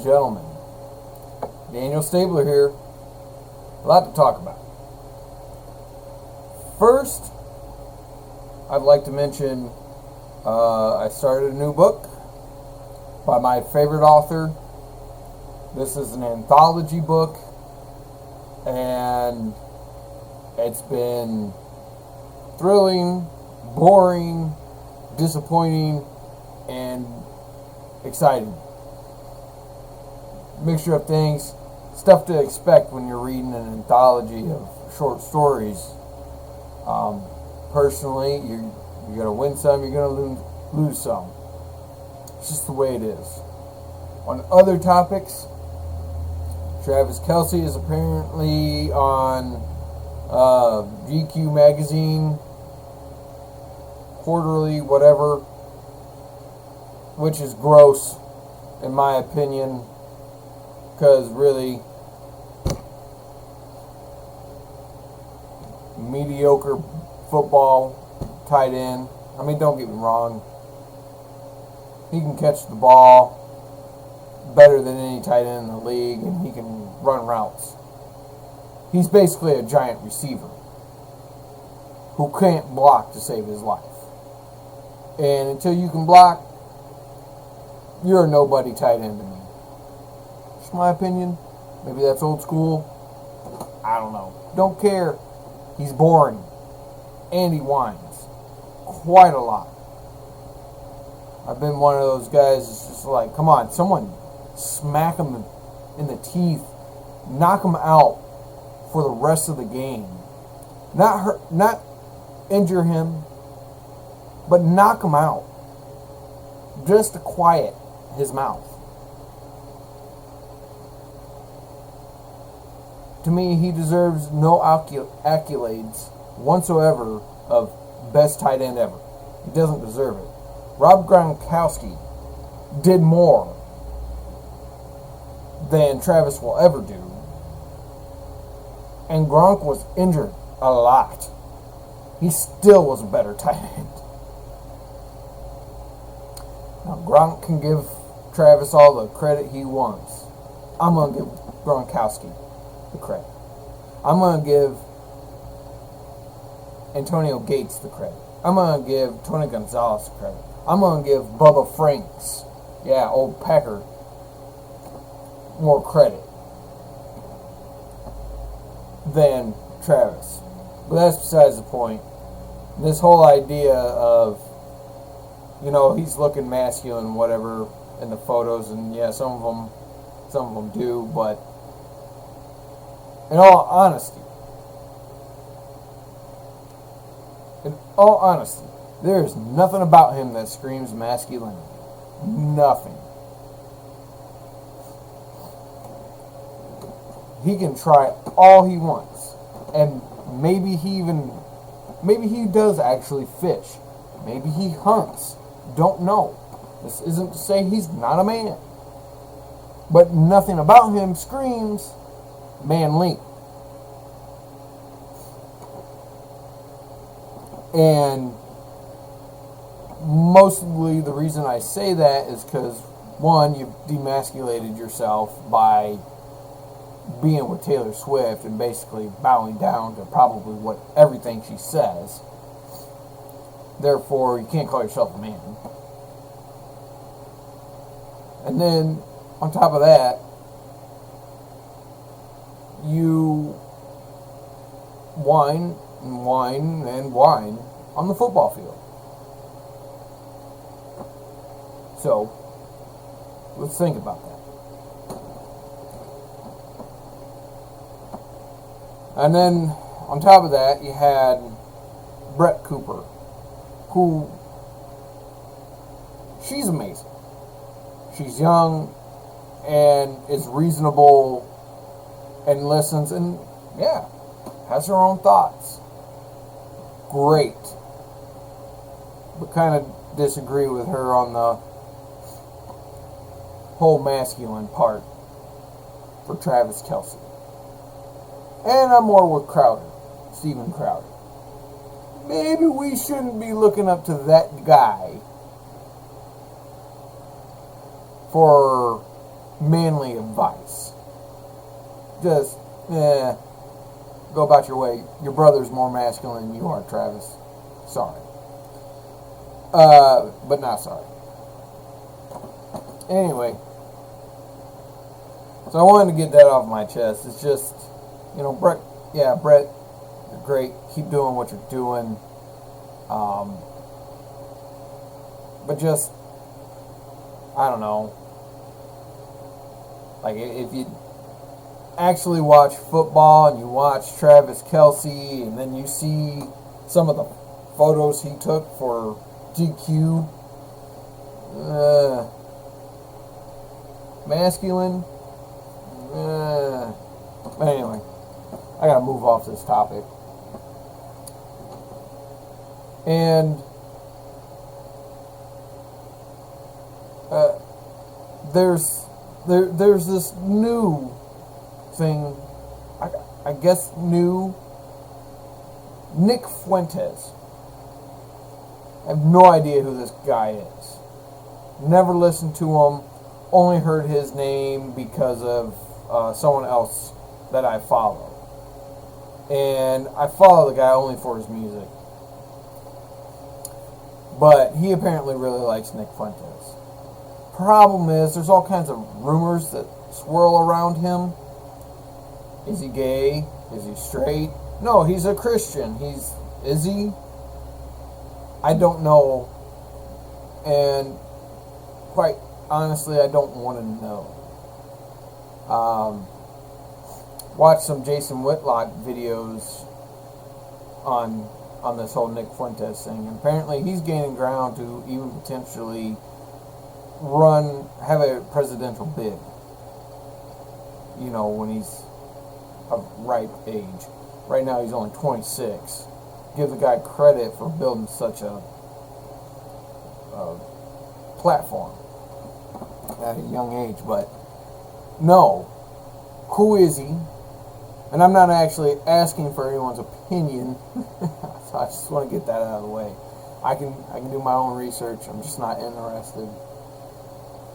gentlemen, Daniel Stabler here. A lot to talk about. First, I'd like to mention I started a new book by my favorite author. This is an anthology book, and it's been thrilling, boring, disappointing, and exciting. Mixture of things, stuff to expect when you're reading an anthology of short stories. Personally, you're going to win some, you're going to lose some. It's just the way it is. On other topics, Travis Kelce is apparently on GQ magazine, quarterly, whatever, which is gross, in my opinion, because really, mediocre football tight end. I mean, don't get me wrong, he can catch the ball better than any tight end in the league, and he can run routes. He's basically a giant receiver who can't block to save his life. And until you can block, you're a nobody tight end to me. Just my opinion. Maybe that's old school. I don't know. Don't care. He's boring. And he whines quite a lot. I've been one of those guys that's just like, come on, someone smack him in the teeth, knock him out for the rest of the game. Not injure him, but knock him out. Just to quiet his mouth. To me, he deserves no accolades whatsoever of best tight end ever. He doesn't deserve it. Rob Gronkowski did more than Travis will ever do. And Gronk was injured a lot. He still was a better tight end. Now, Gronk can give Travis all the credit he wants. I'm going to give Gronkowski the credit. I'm going to give Antonio Gates the credit. I'm going to give Tony Gonzalez the credit. I'm going to give Bubba Franks, old Packer, more credit than Travis. But that's besides the point. This whole idea of, he's looking masculine, whatever, in the photos, and some of them do, but in all honesty, there's nothing about him that screams masculinity. Nothing. He can try all he wants, and maybe he does actually fish. Maybe he hunts. Don't know. This isn't to say he's not a man. But nothing about him screams manly. And mostly the reason I say that is because, one, you've demasculated yourself by being with Taylor Swift and basically bowing down to probably what everything she says. Therefore, you can't call yourself a man. And then, on top of that, you whine and whine and whine on the football field. So, let's think about that. And then, on top of that, you had Brett Cooper, who, she's amazing. She's young and is reasonable and listens and, has her own thoughts. Great. But kind of disagree with her on the whole masculine part for Travis Kelce. And I'm more with Crowder, Steven Crowder. Maybe we shouldn't be looking up to that guy for manly advice. Just, go about your way. Your brother's more masculine than you are, Travis. Sorry. But not sorry. Anyway, so I wanted to get that off my chest. It's just, Brett, you're great. Keep doing what you're doing. But just, I don't know. Like, if you actually watch football and you watch Travis Kelce and then you see some of the photos he took for GQ, masculine, but anyway, I gotta move off this topic. And there's this new thing, I guess new, Nick Fuentes. I have no idea who this guy is. Never listened to him. Only heard his name because of someone else that I follow. And I follow the guy only for his music. But he apparently really likes Nick Fuentes. Problem is, there's all kinds of rumors that swirl around him. Is he gay? Is he straight? No, he's a Christian. Is he? I don't know. And quite honestly, I don't want to know. Watched some Jason Whitlock videos on this whole Nick Fuentes thing. And apparently he's gaining ground to even potentially have a presidential bid. When he's of ripe age. Right now he's only 26. Give the guy credit for building such a platform at a young age. But no, who is he? And I'm not actually asking for anyone's opinion. So I just want to get that out of the way. I can do my own research. I'm just not interested.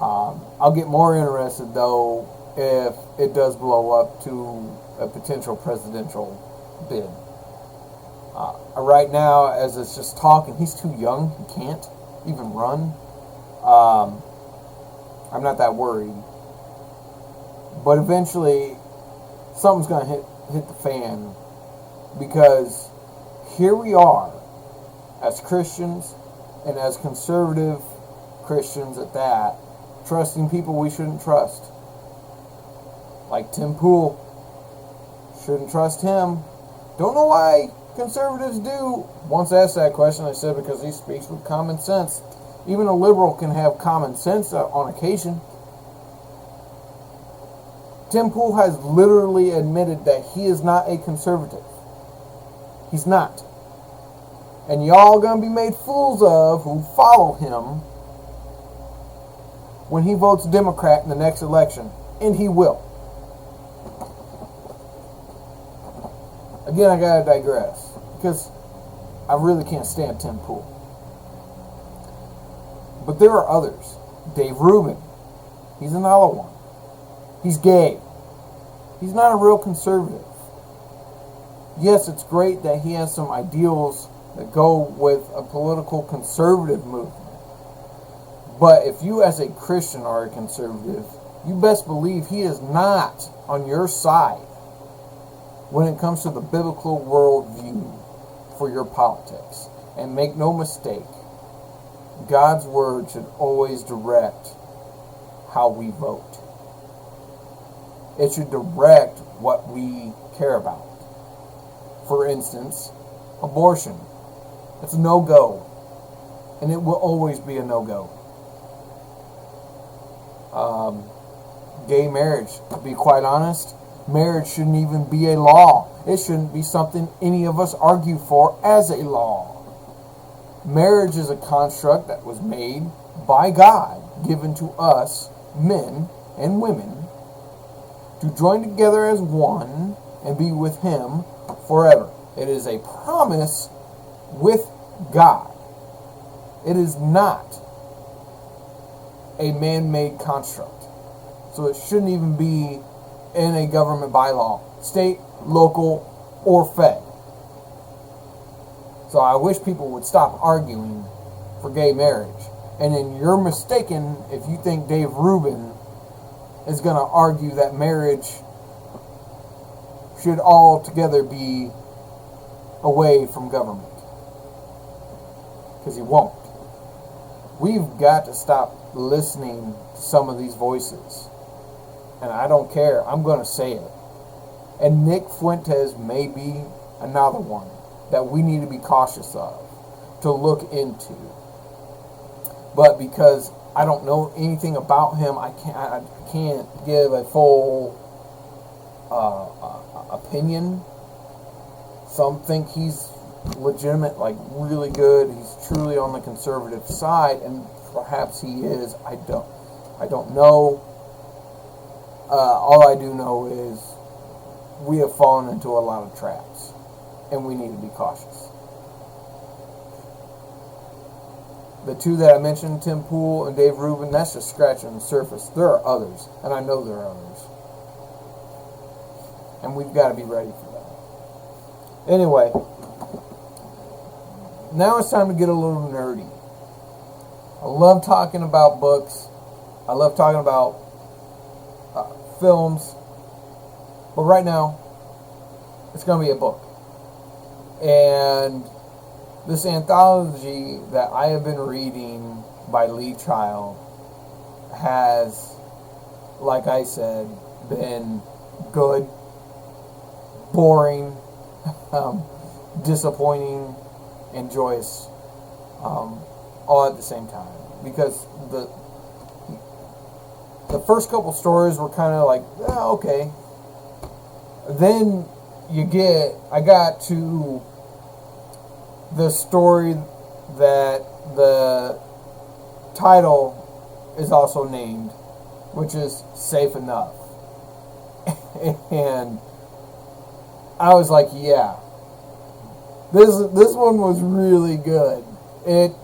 I'll get more interested though if it does blow up to a potential presidential bid. Right now, as it's just talking, he's too young. He can't even run. I'm not that worried. But eventually, something's going to hit the fan. Because here we are, as Christians, and as conservative Christians at that, trusting people we shouldn't trust. Like Tim Pool. Shouldn't trust him. Don't know why conservatives do. Once asked that question, I said because he speaks with common sense. Even a liberal can have common sense on occasion. Tim Pool has literally admitted that he is not a conservative. He's not. And y'all gonna be made fools of who follow him when he votes Democrat in the next election. And he will. Again, I gotta digress. Because I really can't stand Tim Pool. But there are others. Dave Rubin. He's another one. He's gay. He's not a real conservative. Yes, it's great that he has some ideals that go with a political conservative movement. But if you as a Christian are a conservative, you best believe he is not on your side when it comes to the biblical worldview for your politics. And make no mistake, God's word should always direct how we vote. It should direct what we care about. For instance, abortion. It's a no-go. And it will always be a no-go. Gay marriage, to be quite honest, marriage shouldn't even be a law. It shouldn't be something any of us argue for as a law. Marriage is a construct that was made by God, given to us, men and women, to join together as one and be with Him forever. It is a promise with God. It is not a man-made construct. So it shouldn't even be in a government bylaw, state, local, or fed. So I wish people would stop arguing for gay marriage. And then you're mistaken if you think Dave Rubin is going to argue that marriage should altogether be away from government. Because he won't. We've got to stop listening to some of these voices. And I don't care. I'm going to say it. And Nick Fuentes may be another one that we need to be cautious of, to look into. But because I don't know anything about him, I can't give a full opinion. Some think he's legitimate, like really good. He's truly on the conservative side, and perhaps he is. I don't know. All I do know is we have fallen into a lot of traps, and we need to be cautious. The two that I mentioned, Tim Pool and Dave Rubin, that's just scratching the surface. There are others, and I know there are others. And we've got to be ready for that. Anyway, now it's time to get a little nerdy. I love talking about books. I love talking about films. But right now, it's going to be a book. And this anthology that I have been reading by Lee Child has, like I said, been good, boring, disappointing, and joyous, all at the same time. Because the first couple stories were kind of like, okay. Then I got to the story that the title is also named, which is Safe Enough. And I was like, yeah, this one was really good. It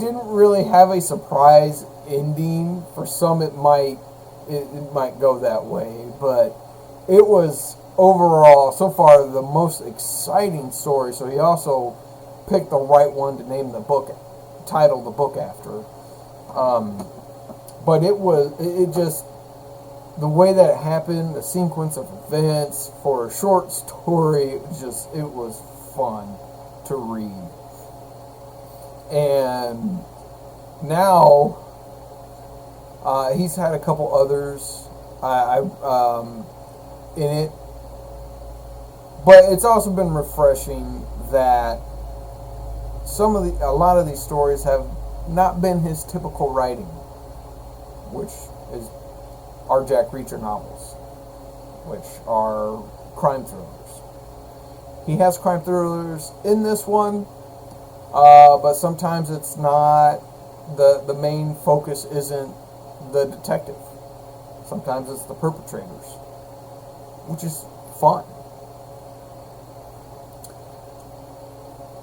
didn't really have a surprise ending. For some, it might go that way, but it was overall, so far, the most exciting story. So he also picked the right one to name the book, title the book after. But it just, the way that it happened, the sequence of events for a short story, it was fun to read. And now, he's had a couple others in it. But it's also been refreshing that a lot of these stories have not been his typical writing, which are Jack Reacher novels, which are crime thrillers. He has crime thrillers in this one, but sometimes it's not, the main focus isn't the detective. Sometimes it's the perpetrators, which is fun.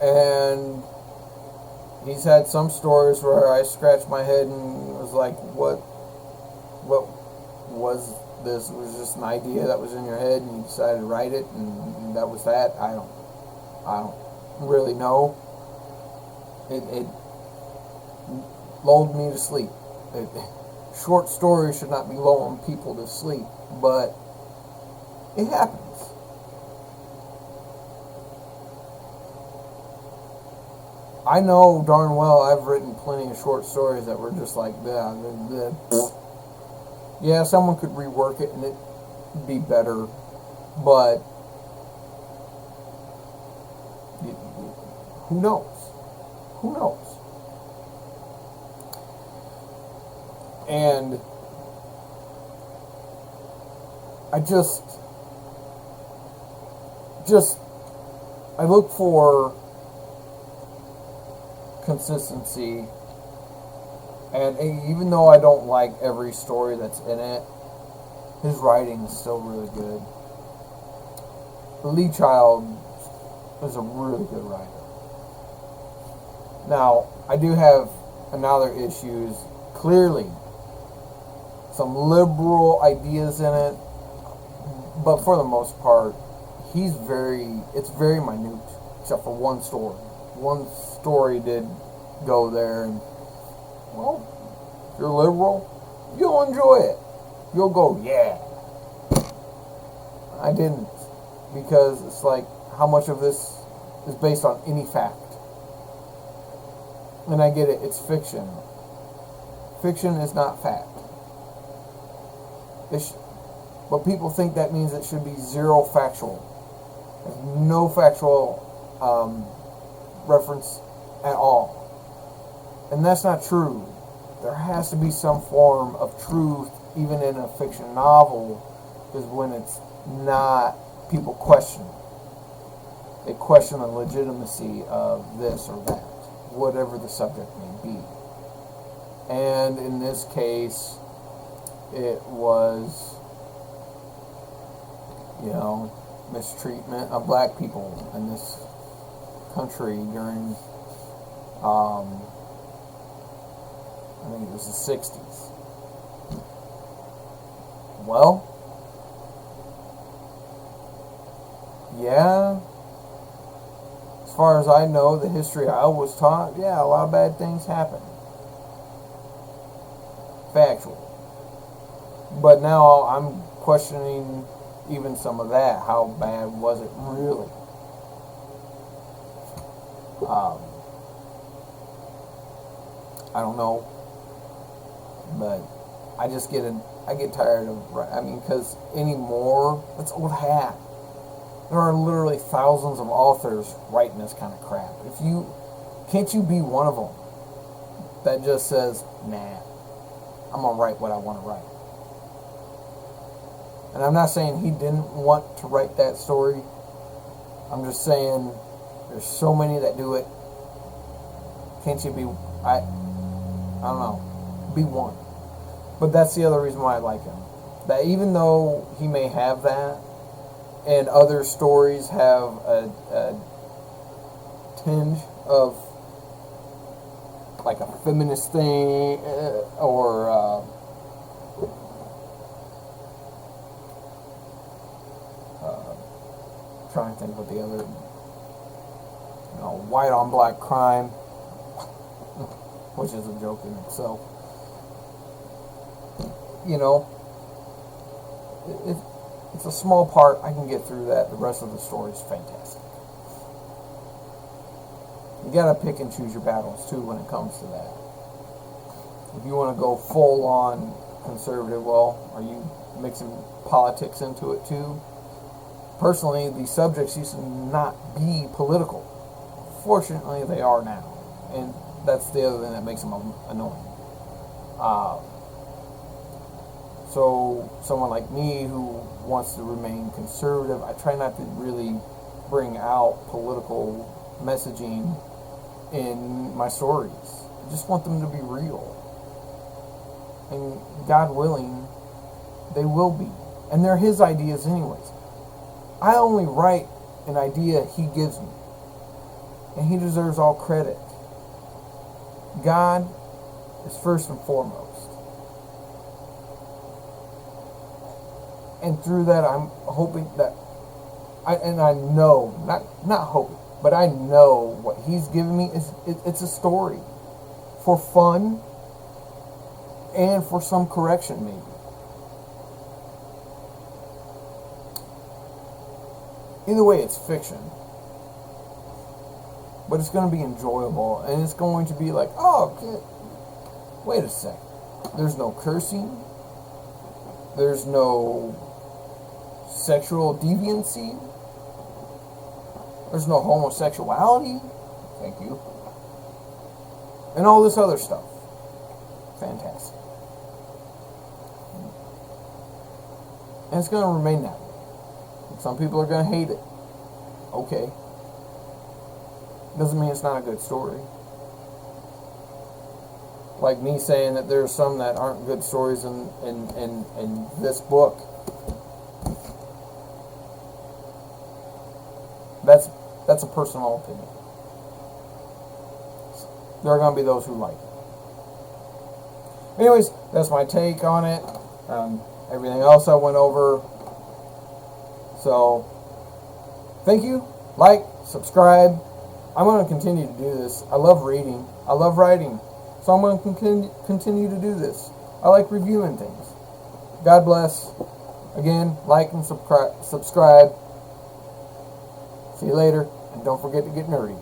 And he's had some stories where I scratched my head and was like, what was this? It was just an idea that was in your head and you decided to write it, and that was that. I don't really know. It lulled me to sleep. Short stories should not be lulling people to sleep, but it happens. I know darn well I've written plenty of short stories that were just like, yeah, someone could rework it and it'd be better, but who knows? Who knows? And I I look for consistency, and even though I don't like every story that's in it, his writing is still really good. Lee Child is a really good writer. Now, I do have another issues. Clearly, some liberal ideas in it, but for the most part, it's very minute, except for one story. One story did go there, and, well, if you're liberal, you'll enjoy it. You'll go, yeah. I didn't, because it's like, how much of this is based on any fact? And I get it, it's fiction. Fiction is not fact. But people think that means it should be zero factual. There's no factual reference at all. And that's not true. There has to be some form of truth, even in a fiction novel, because when it's not, people question. They question the legitimacy of this or that, whatever the subject may be. And in this case, it was, mistreatment of black people in this country during, I think it was the 60s. Well, yeah, as far as I know, the history I was taught, yeah, a lot of bad things happen. Factual. But now I'm questioning even some of that. How bad was it really? I don't know. But I get tired of, because anymore, that's old hat. There are literally thousands of authors writing this kind of crap. Can't you be one of them that just says, nah, I'm going to write what I want to write? And I'm not saying he didn't want to write that story. I'm just saying there's so many that do it. Can't you be, I don't know, be one. But that's the other reason why I like him. That even though he may have that, and other stories have a tinge of like a feminist thing, or trying to think what the other, white on black crime, which is a joke in itself. It's a small part. I can get through that. The rest of the story is fantastic. You gotta pick and choose your battles too when it comes to that. If you want to go full on conservative, well, are you mixing politics into it too? Personally, the subjects used to not be political. Fortunately, they are now, and that's the other thing that makes them annoying. So someone like me who wants to remain conservative, I try not to really bring out political messaging in my stories. I just want them to be real. And God willing, they will be. And they're his ideas anyways. I only write an idea he gives me. And he deserves all credit. God is first and foremost. And through that, I'm hoping that, I know, not hoping, but I know what he's given me it's a story for fun and for some correction maybe. Either way, it's fiction. But it's going to be enjoyable, and it's going to be like, oh, okay, wait a sec. There's no cursing. There's no sexual deviancy. There's no homosexuality. Thank you. And all this other stuff. Fantastic. And it's going to remain that way. Some people are going to hate it. Okay. Doesn't mean it's not a good story. Like me saying that there's some that aren't good stories in this book. That's a personal opinion. There are going to be those who like it. Anyways, that's my take on it. Everything else I went over. So, thank you. Like, subscribe. I'm going to continue to do this. I love reading. I love writing. So I'm going to continue to do this. I like reviewing things. God bless. Again, like and subscribe. See you later. And don't forget to get nerdy.